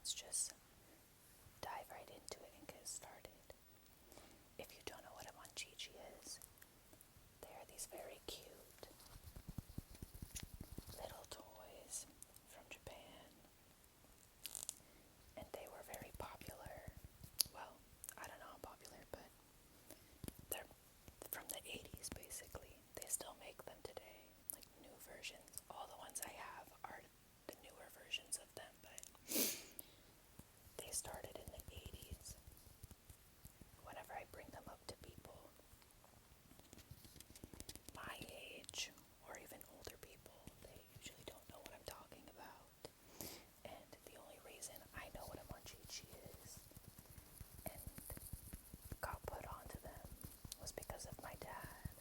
let's just dive right into it and get started. If you don't know what a Monchhichi is, they are these very cute little toys from Japan, and they were very popular. Well, I don't know how popular, but they're from the 80s basically. They still make them today, like new versions. All the ones I have are the newer versions of them, but they started in the 80s. Whenever I bring them up to people my age, or even older people, they usually don't know what I'm talking about. And the only reason I know what a Monchhichi is and got put onto them was because of my dad.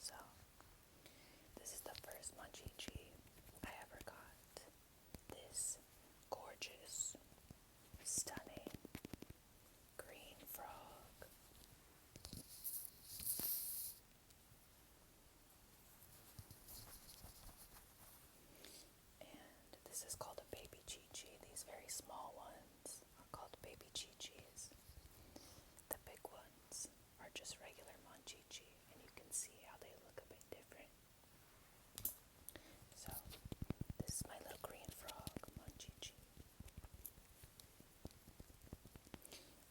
So, this is the first Monchhichi I ever got. This gorgeous, stunning green frog. And this is called a baby Chi-Chi. These very small ones are called baby Chi-Chis. The big ones are just regular Monchhichi, and you can see how they look a bit different. So, this is my little green frog, Monchhichi.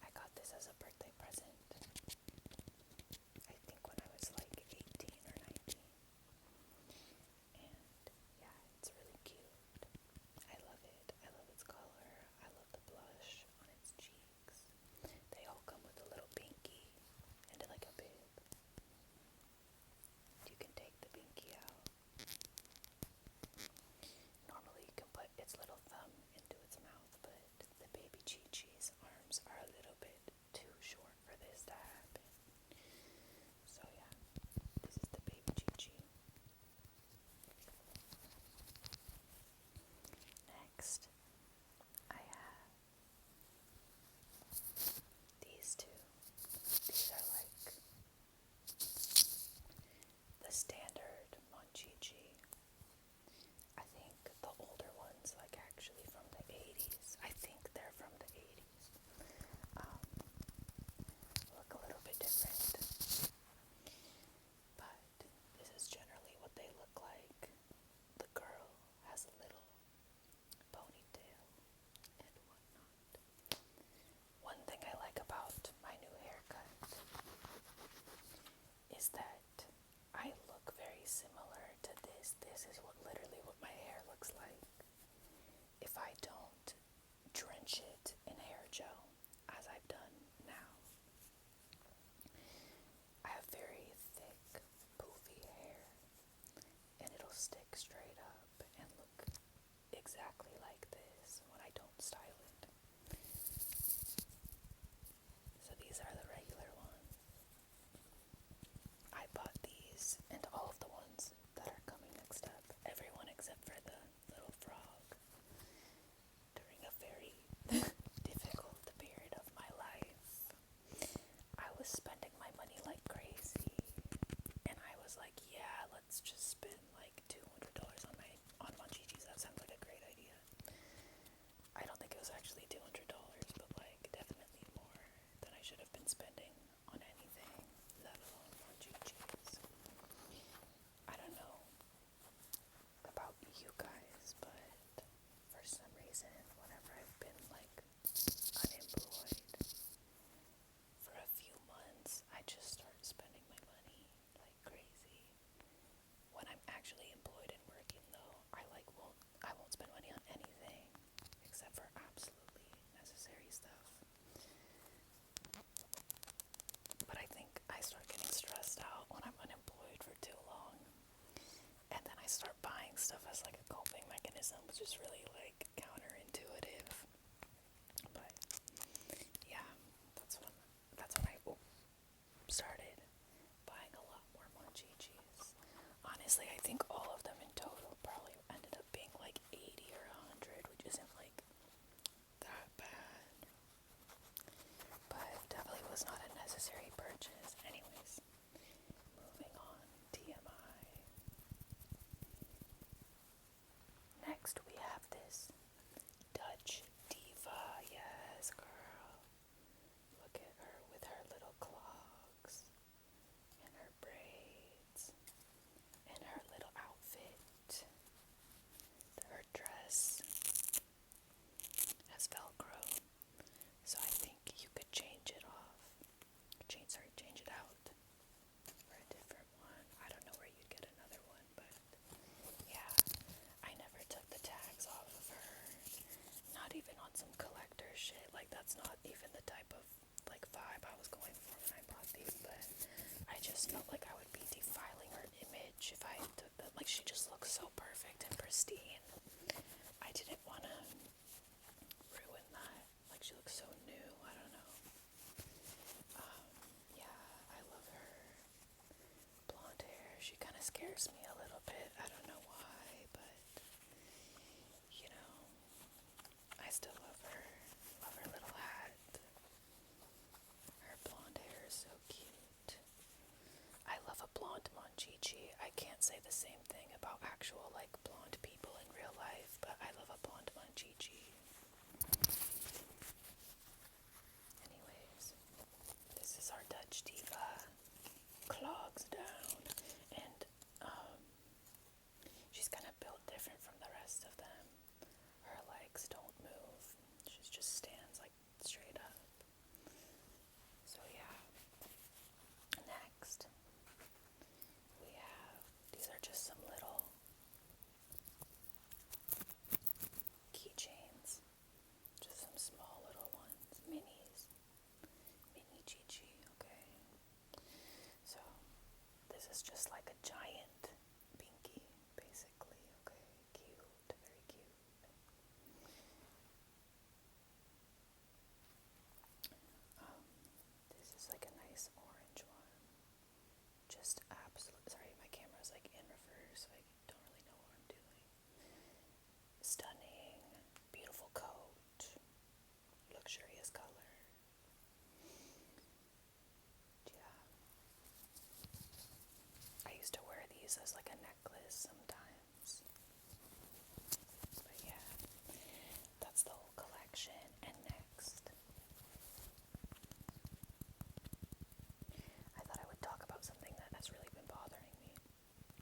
I got this as a birthday present, I think when I was like 18 or 19. And yeah, it's really cute. I love it. I love its color. I love the blush on its cheeks. They all come with a little binky and like a bib. You can take the binky out. Normally you can put its little thumb into its mouth, but the baby Chi-Chi's arms are a little bit too short for this to happen. So yeah, this is the baby Chi-Chi. Next, I have these two. These are like the standard Monchhichi. I think the older ones, like actually from the 80s, I think they're from the 80s, look a little bit different. But this is generally what they look like. The girl has a little ponytail and whatnot. One thing I like about my new haircut is that I look very similar to this. This is literally what my hair looks like if I don't drench it in hair gel, as I've done now. I have very thick, poofy hair, and it'll stick straight up and look exactly like this when I don't style it. So these are the regular ones. I bought these and all of the ones that are coming next up, everyone except for the little frog, during a very difficult period of my life. I was spending my money like crazy, and I was like, yeah, let's just spend like $200 on Monchhichis. That sounds like a great idea. I don't think it was actually $200, but like definitely more than I should have been spending on anything, let alone Monchhichis. I don't know about you guys, but for some reason, whenever I've been like unemployed for a few months, I just start spending my money like crazy. When I'm actually employed and working though, I won't spend money on anything except for absolutely necessary stuff. But I think I start getting stressed out when I'm unemployed for too long. And then I start buying stuff as like a coping mechanism, which is really like counterintuitive. But yeah, that's when I started buying a lot more Monchhichis. Honestly, I think all of them in total probably ended up being like 80 or 100, which isn't like that bad. But definitely was not a necessary purchase. Anyways, moving on, TMI. Next we have just felt like I would be defiling her image if I took them. Like, she just looks so perfect and pristine. I didn't want to ruin that. Like, she looks so new. I don't know. Yeah, I love her blonde hair. She kind of scares me a little bit. I don't know why, but you know, I still love her. Love her little hat. Her blonde hair is so cute. I love a blonde Monchhichi. I can't say the same thing about actual, like, blonde people in real life, but I love a blonde Monchhichi. Anyways, this is our Dutch diva. Clogs down. And, she's kind of built different from the rest of them. Her legs don't move. She just stands, like, straight up. So, yeah. Next, we have, these are just some little keychains. Just some small little ones. Minis. Mini Chichi, okay? So, this is just like a giant binky, basically, okay? Cute, very cute. This is like a nice orange one. Just absolute, sorry, my camera's like in reverse, so I don't really know what I'm doing. Stunning, beautiful coat, luxurious color. Yeah. I used to wear these as like a necklace sometimes. But yeah, that's the whole collection. And next, I thought I would talk about something that has really been bothering me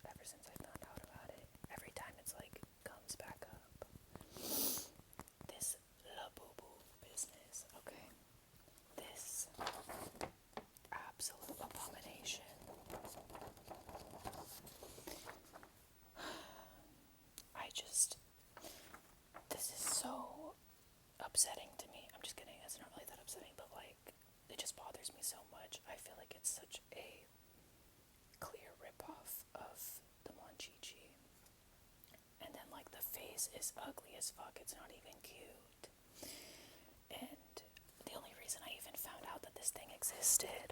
ever since I found out about it. Every time it's like comes back up. This Labubu business, okay? This absolute abomination. This is so upsetting to me. I'm just kidding, it's not really that upsetting, but like, it just bothers me so much. I feel like it's such a clear ripoff of the Monchhichi. And then like the face is ugly as fuck, it's not even cute. And the only reason I even found out that this thing existed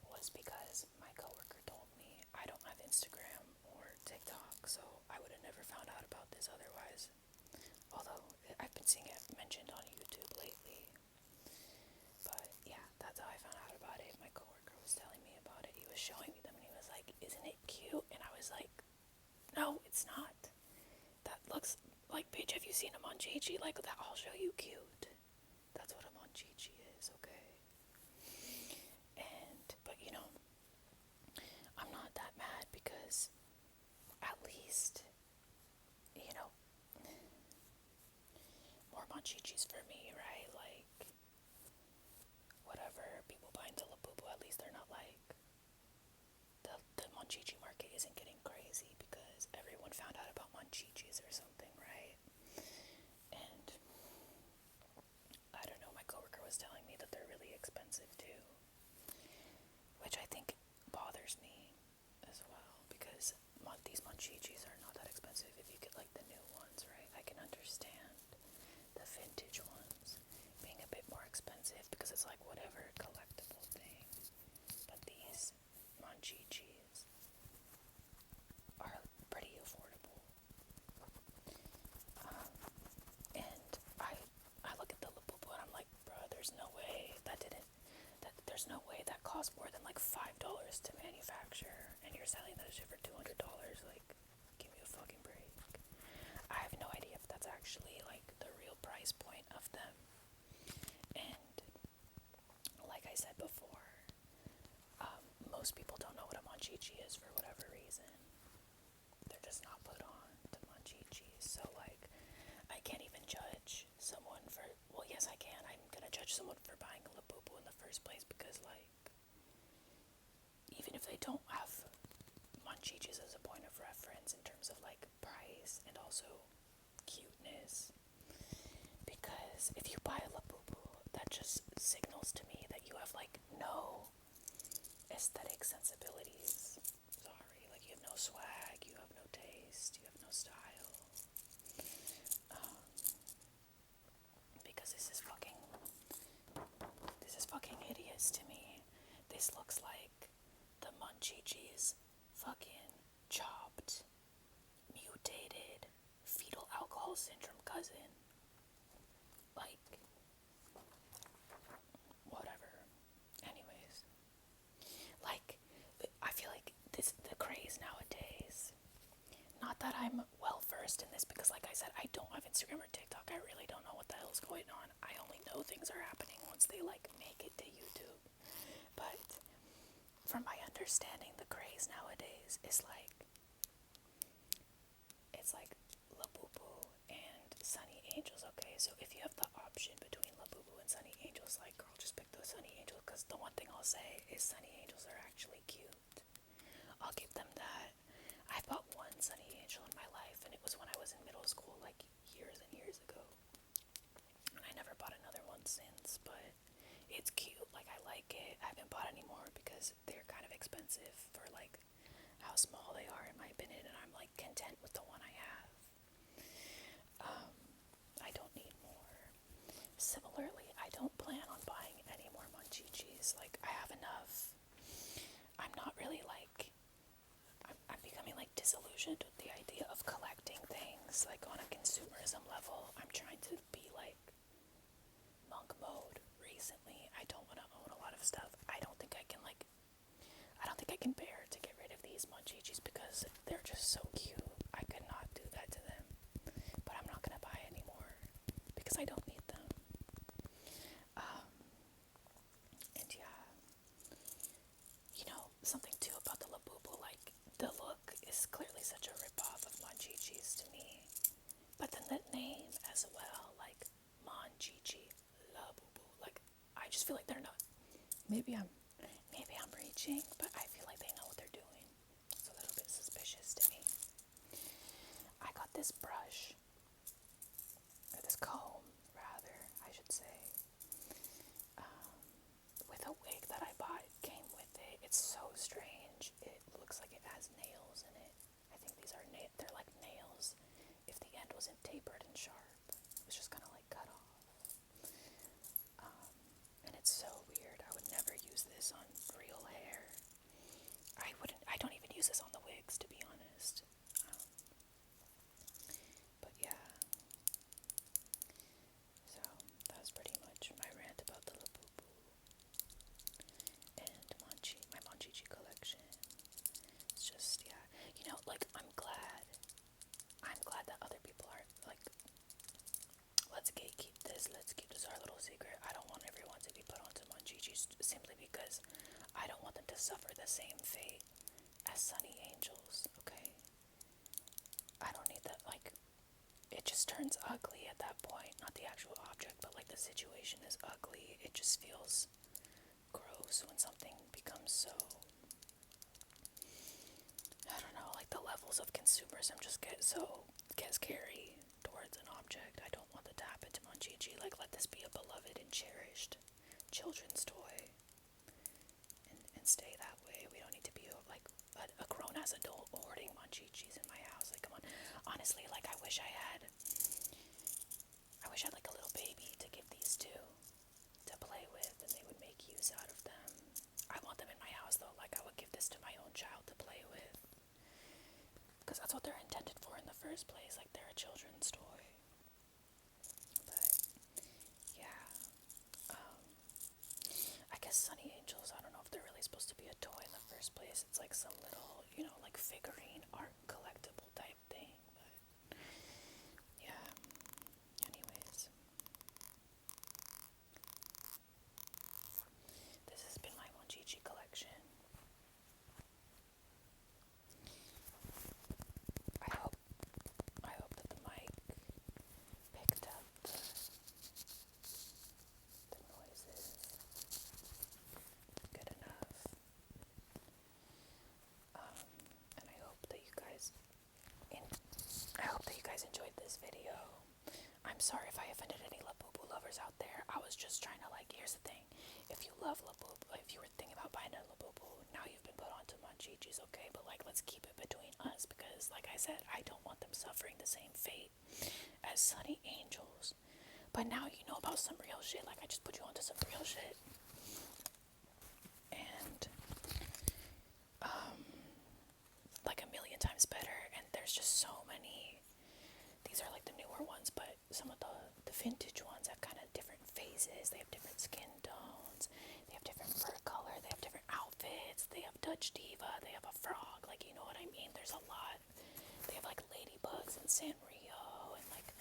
was because my coworker told me. I don't have Instagram or TikTok, so I would have never found out about this otherwise. Although I've been seeing it mentioned on YouTube lately. But yeah, that's how I found out about it. My coworker was telling me about it. He was showing me them and he was like, "Isn't it cute?" And I was like, "No, it's not. That looks like, bitch, have you seen a Monchhichi? Like, that I'll show you cute." That's what a Monchhichi is, okay? But you know, I'm not that mad because at least, you know, more Monchhichis for me, right? Like, whatever, people buying the Labubu, at least they're not like, the Monchhichi market isn't getting crazy because everyone found out about Monchhichis or something, right? And I don't know, my coworker was telling me that they're really expensive too, which I think bothers me as well, because these Monchhichis are not that expensive if you get like the new ones, right? I can understand the vintage ones being a bit more expensive because it's like whatever collectible thing, but these Monchhichis are pretty affordable. And I look at the Labubu and I'm like, bro, there's no way that costs more than like $5 to manufacture, and you're selling that shit for $200. Like, give me a fucking break. I have no idea if that's actually like the real price point of them. And like I said before, most people don't know what a Monchhichi is for whatever reason. They're just not put on to Monchhichis. So like, I can't even judge someone for, well, yes I can. I'm gonna judge someone for buying a Labubu in the first place because like, even if they don't have Monchhichis as a point of reference in terms of like price and also cuteness, because if you buy a Labubu, that just signals to me that you have like no aesthetic sensibilities. Sorry, like you have no swag, you have no taste, you have no style. Because this is fucking hideous to me. This looks like the Monchhichi's fucking chopped, mutated, fetal alcohol syndrome cousin. Like, whatever. Anyways, like, I feel like the craze nowadays. Not that I'm well versed in this because, like I said, I don't have Instagram or TikTok. I really don't know what the hell's going on. I only know things are happening once they like make it to YouTube. But from my understanding, the craze nowadays is like it's like Labubu and Sunny Angels. Okay, so if you have the option between Labubu and Sunny Angels, like girl, just pick the Sunny Angels because the one thing I'll say is Sunny Angels are actually cute. I'll give them that. I've bought one Sunny Angel in my life, and it was when I was in middle school, like years and years ago. And I never bought another one since, but it's cute. Like, I like it. I haven't bought any more because they're kind of expensive for, like, how small they are, in my opinion, and I'm, like, content with the one I have. I don't need more. Similarly, I don't plan on buying any more Monchhichis. Like, I have enough. I'm not really, like, I'm becoming like disillusioned with the idea of collecting things like on a consumerism level. I'm trying to be like monk mode recently. I don't want to own a lot of stuff. I don't think I can bear to get rid of these Monchhichis because they're just so cute. I could not do that to them. But I'm not gonna buy any more because I don't need them. And yeah. You know, something too about the Labubu, like, the look is clearly such a ripoff of Monchhichi's to me. But then the name as well, like, Monchhichi, Labubu, like, I just feel like they're not, maybe I'm reaching, but I feel like they know what they're doing. It's a little bit suspicious to me. I got this brush, or this comb, rather, I should say, with a wig that I bought. It came with it. It's so strange. It looks like it has nails in it. I think these are they're like nails if the end wasn't tapered and sharp. It was just kind of like cut off. And it's so weird. I would never use this on real hair. I don't even use this on the wigs, to be honest. But yeah. So that was pretty much my rant about the Labubu and my Monchhichi collection. It's just, yeah, you know, like, I'm glad that other people are, like, let's gatekeep this, let's keep this our little secret. I don't want everyone to be put onto Monchhichis simply because I don't want them to suffer the same fate as Sunny Angels, okay? I don't need that, like, it just turns ugly at that point, not the actual object, but, like, the situation is ugly. It just feels gross when something becomes so, I don't know, like, the levels of consumerism just get scary towards an object. I don't want that to happen to Monchhichi. Like, let this be a beloved and cherished children's toy and stay that way. We don't need to be like a grown-ass adult hoarding Monchhichis in my house. Like, come on. Honestly, like, I wish I had like a little baby to give these to play with, and they would make use out of them. I want them in my house though. Like, I would give this to my own child to play with, because that's what they're intended for in the first place. Like, they're a children's toy. But yeah, I guess Sunny Angels, I don't know if they're really supposed to be a toy in the first place. It's like some little, you know, like figurine art collectible type thing. But yeah, anyways, this has been my Monchhichi collection. I hope that the mic picked up the noises good enough. And I hope that you guys enjoyed this video. I'm sorry if I offended any Labubu lovers out there. I was just trying to, like, here's the thing. If you love Labubu, if you were thinking about buying a Labubu, Monchhichi's, okay? But like, let's keep it between us because, like I said, I don't want them suffering the same fate as Sunny Angels. But now you know about some real shit. Like, I just put you onto some real shit. And, like a million times better. And there's just so many. These are like the newer ones, but some of the vintage ones have kind of different phases. They have different skin tones. They have different fur color. They have different outfits. They have Dutch Diva. They have a frog. Like, you know what I mean? There's a lot. They have like ladybugs and Sanrio, and like,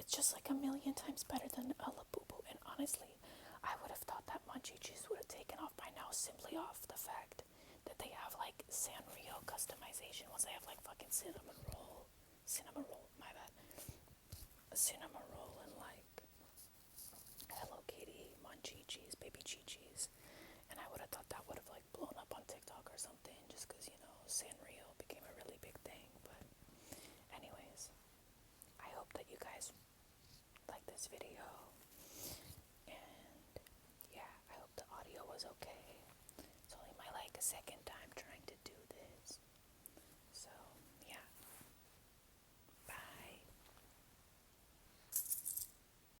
it's just like a million times better than a Labubu. And honestly, I would have thought that Monchhichis would have taken off by now simply off the fact that they have like Sanrio customization. Once they have like fucking my bad, a cinnamon roll and like Hello Kitty, Monchhichis, baby Chi-Chis. And I would have thought that would have like blown up on TikTok or something, just because, you know, Sanrio became a really big thing. But anyways, I hope that you guys like this video, and yeah, I hope the audio was okay. It's only my like second time